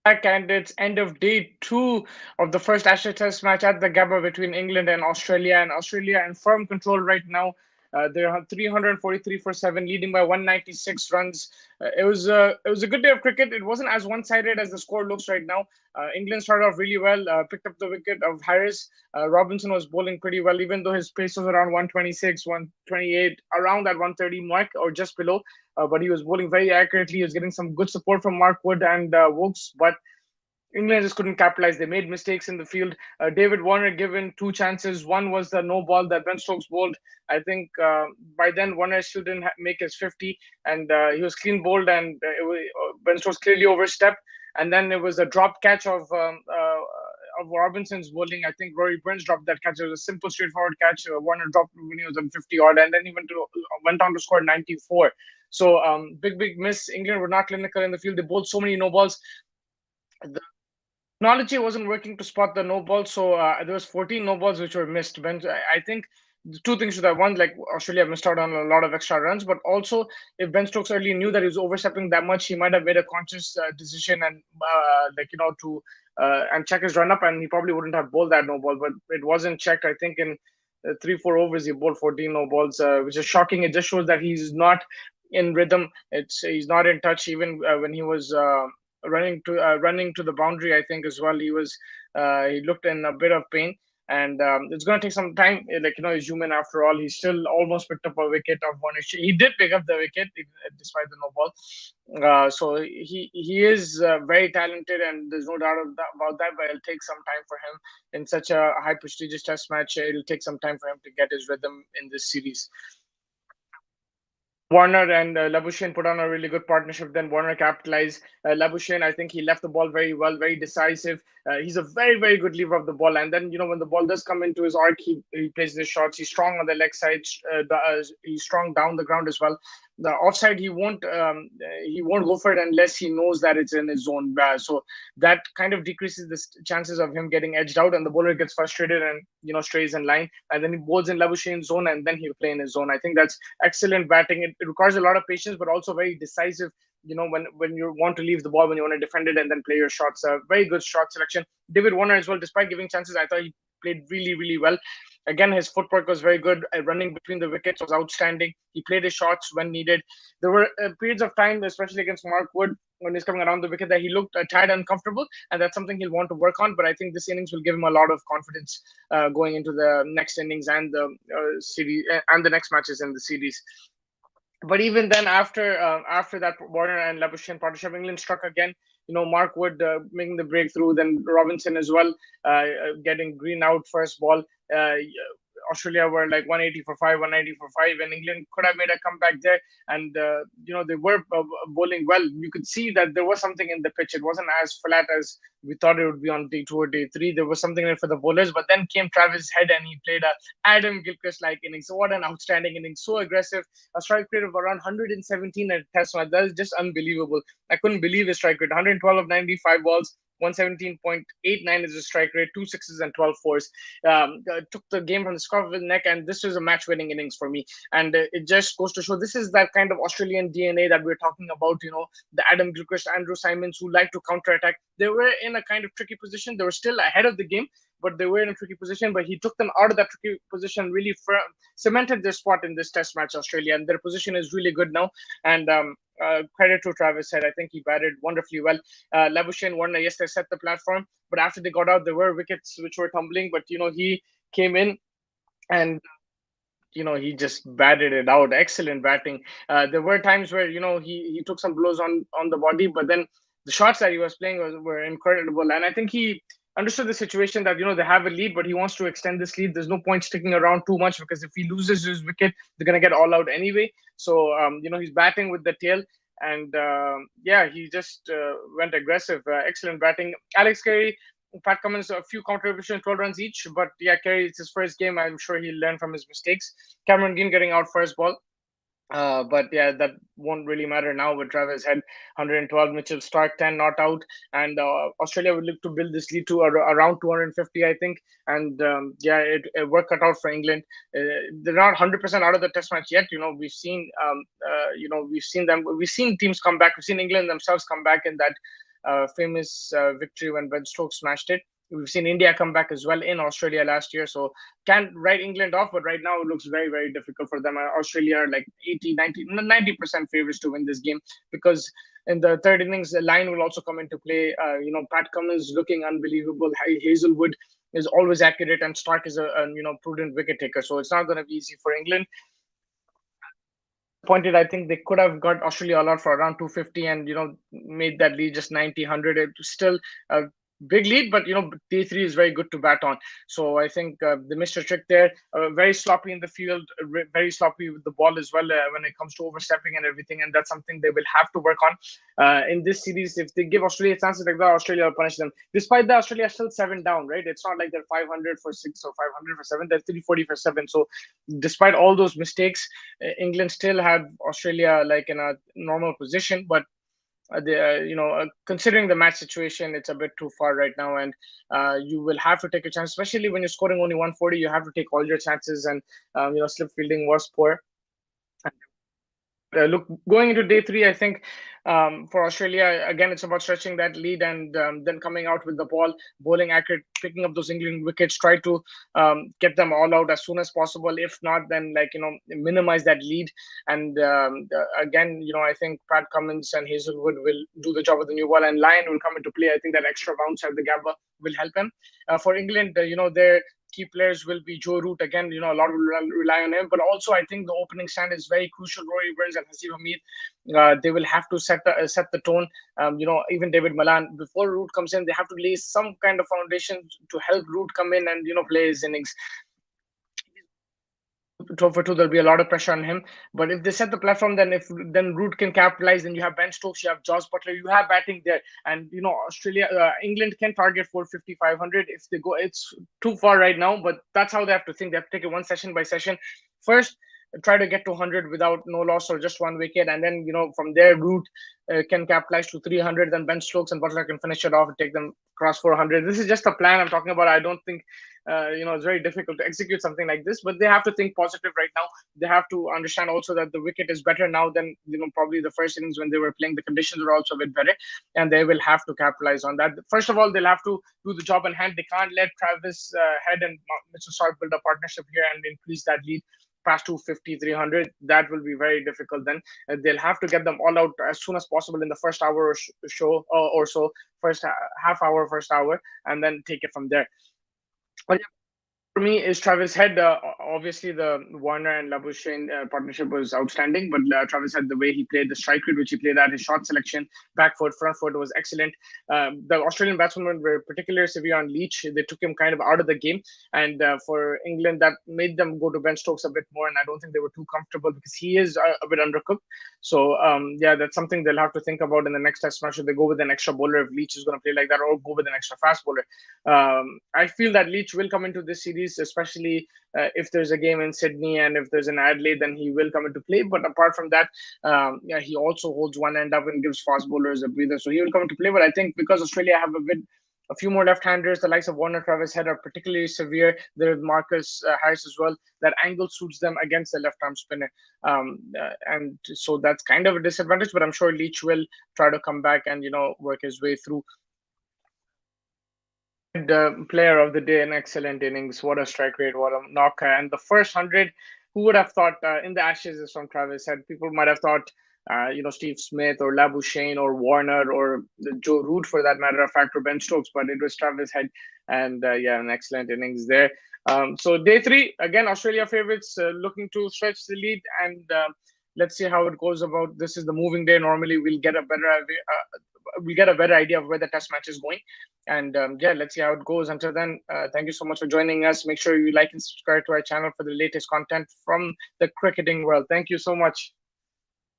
Back, and it's end of day two of the first Ashes Test match at the Gabba between England and Australia. And Australia in firm control right now. They're 343 for seven, leading by 196 runs. It was a good day of cricket. It wasn't as one-sided as the score looks right now. England started off really well, picked up the wicket of Harris. Robinson was bowling pretty well, even though his pace was around 126, 128, around that 130 mark or just below. But he was bowling very accurately. He was getting some good support from Mark Wood and Wokes, but England just couldn't capitalize. They made mistakes in the field. David Warner given two chances. One was the no ball that Ben Stokes bowled. I think by then Warner still didn't make his 50, and he was clean bowled, and Ben Stokes clearly overstepped. And then it was a drop catch of Robinson's bowling. I think Rory Burns dropped that catch. It was a simple, straightforward catch. Warner dropped when he was on 50 odd, and then he went on to score 94. So big miss. England were not clinical in the field. They bowled so many no balls. The technology wasn't working to spot the no balls, so there was 14 no balls which were missed. I think the two things to that: one, like Australia missed out on a lot of extra runs, but also if Ben Stokes early knew that he was overstepping that much, he might have made a conscious decision and to and check his run up, and he probably wouldn't have bowled that no ball. But it wasn't checked. I think in 3-4 overs he bowled 14 no balls, which is shocking. It just shows that he's not in rhythm. He's not in touch even when he was. Running to the boundary, I think as well. He looked in a bit of pain, and it's going to take some time. He's human after all. He still almost picked up a wicket of one issue. He did pick up the wicket despite the no ball. So he is very talented, and there's no doubt about that. But it'll take some time for him in such a high prestigious Test match. It'll take some time for him to get his rhythm in this series. Warner and Labuschagne put on a really good partnership. Then Warner capitalized. Labuschagne, I think he left the ball very well, very decisive. He's a very, very good lever of the ball. And then, when the ball does come into his arc, he plays his shots. He's strong on the leg side. He's strong down the ground as well. The offside, he won't go for it unless he knows that it's in his zone. So that kind of decreases the chances of him getting edged out, and the bowler gets frustrated and strays in line, and then he bowls in Labuschagne's zone, and then he'll play in his zone. I think that's excellent batting. It requires a lot of patience, but also very decisive. When you want to leave the ball, when you want to defend it, and then play your shots. Very good shot selection. David Warner as well, despite giving chances, I thought he played really, really well. Again, his footwork was very good. Running between the wickets was outstanding. He played his shots when needed. There were periods of time, especially against Mark Wood, when he's coming around the wicket, that he looked tired and uncomfortable, and that's something he'll want to work on. But I think this innings will give him a lot of confidence going into the next innings and the series and the next matches in the series. But even then, after that Warner and Labuschagne partnership, England struck again. Mark Wood making the breakthrough, then Robinson as well, getting Green out first ball. Australia were like 180 for five, 190 for five, and England could have made a comeback there. And they were bowling well. You could see that there was something in the pitch. It wasn't as flat as we thought it would be on day two or day three. There was something in it for the bowlers. But then came Travis Head, and he played a Adam Gilchrist-like innings. So what an outstanding innings! So aggressive. A strike rate of around 117 at Test match. That is just unbelievable. I couldn't believe his strike rate. 112 of 95 balls. 117.89 is the strike rate, 2 6s and 12 fours. Took the game from the scruff of his neck, and this was a match-winning innings for me. And it just goes to show this is that kind of Australian DNA that we're talking about. The Adam Gilchrist, Andrew Simons, who like to counter-attack. They were in a kind of tricky position. They were still ahead of the game, but they were in a tricky position. But he took them out of that tricky position, really cemented their spot in this Test match, Australia, and their position is really good now. And credit to Travis Head. I think he batted wonderfully well. Labuschagne and Warner, yes, they set the platform, but after they got out, there were wickets which were tumbling. But he came in and he just batted it out. Excellent batting. There were times where he took some blows on the body, but then the shots that he was playing were incredible. And I think he understood the situation that they have a lead, but he wants to extend this lead. There's no point sticking around too much, because if he loses his wicket, they're gonna get all out anyway. So he's batting with the tail, and he just went aggressive. Excellent batting. Alex Carey, Pat Cummins, a few contributions, 12 runs each. But Carey, it's his first game. I'm sure he'll learn from his mistakes. Cameron Green getting out first ball. But that won't really matter now with Travis Head 112, Mitchell Stark 10 not out, and Australia would look to build this lead to around 250, I think. And it worked cut out for England. They're not 100% out of the Test match yet. We've seen we've seen teams come back. We've seen England themselves come back in that famous victory when Ben Stokes smashed it. We've seen India come back as well in Australia last year, so can't write England off, but right now it looks very, very difficult for them. Australia are like 80, 90% favorites to win this game, because in the third innings, the line will also come into play. Pat Cummins looking unbelievable. Hazelwood is always accurate, and Stark is a prudent wicket taker. So it's not going to be easy for England. Pointed, I think they could have got Australia all out for around 250 and made that lead just 90, 100. It was still a big lead, but day three is very good to bat on. So I think they missed a trick there. Very sloppy in the field, very sloppy with the ball as well when it comes to overstepping and everything, and that's something they will have to work on in this series. If they give Australia chances like that, Australia will punish them. Despite that, Australia are still 7 down, right? It's not like they're 500 for 6 or 500 for 7. They're 340 for 7. So despite all those mistakes, England still had Australia like in a normal position, but considering the match situation, it's a bit too far right now, and you will have to take a chance, especially when you're scoring only 140. You have to take all your chances, and slip fielding was poor. Look, going into day three, I think for Australia, again, it's about stretching that lead and then coming out with the ball, bowling accurate, picking up those England wickets, try to get them all out as soon as possible. If not, then minimize that lead. And again, I think Pat Cummins and Hazelwood will do the job with the new ball, and Lyon will come into play. I think that extra bounce at the Gabba will help him. For England, their key players will be Joe Root again. A lot will rely on him, but also I think the opening stand is very crucial. Rory Burns and Hasib Hamid, they will have to set the tone. Even David Malan, before Root comes in, they have to lay some kind of foundation to help Root come in and play his innings. For two, there'll be a lot of pressure on him. But if they set the platform, then Root can capitalize. Then you have Ben Stokes, you have Jos Buttler, you have batting there, and England can target 450, 500 if they go. It's too far right now, but that's how they have to think. They have to take it one session by session. First, try to get to 100 without no loss or just one wicket, and then from there Root can capitalize to 300. Then Ben Stokes and Buttler can finish it off and take them across 400. This is just a plan I'm talking about. I don't think it's very difficult to execute something like this, but they have to think positive right now. They have to understand also that the wicket is better now than probably the first innings when they were playing. The conditions were also a bit better, and they will have to capitalize on that. First of all, they'll have to do the job in hand. They can't let Travis Head and Mitchell Stark build a partnership here and increase that lead past 250, 300. That will be very difficult. Then they'll have to get them all out as soon as possible in the first hour or so, first half hour, first hour, and then take it from there. But for me is Travis Head. Obviously, the Warner and Labuschagne partnership was outstanding, but Travis Head, the way he played, the strike rate which he played at, his shot selection, back foot, front foot was excellent. The Australian batsmen were particularly severe on Leach. They took him kind of out of the game, and for England, that made them go to Ben Stokes a bit more, and I don't think they were too comfortable because he is a bit undercooked. So, that's something they'll have to think about in the next test match. Should they go with an extra bowler if Leach is going to play like that, or go with an extra fast bowler? I feel that Leach will come into this series, especially if there's a game in Sydney and if there's an Adelaide, then he will come into play. But apart from that, he also holds one end up and gives fast bowlers a breather, so he will come into play. But I think because Australia have a few more left-handers, the likes of Warner, Travis Head are particularly severe. There's Marcus Harris as well. That angle suits them against the left-arm spinner, and so that's kind of a disadvantage. But I'm sure Leach will try to come back and work his way through. The player of the day, an excellent innings. What a strike rate, what a knocker. And the first 100, who would have thought in the Ashes is from Travis Head? People might have thought, Steve Smith or Labuschagne or Warner or Joe Root for that matter of fact, or Ben Stokes, but it was Travis Head. And an excellent innings there. So day three, again, Australia favorites looking to stretch the lead, and let's see how it goes about. This is the moving day. Normally we'll get a better idea of where the test match is going. And let's see how it goes. Until then, thank you so much for joining us. Make sure you like and subscribe to our channel for the latest content from the cricketing world. Thank you so much.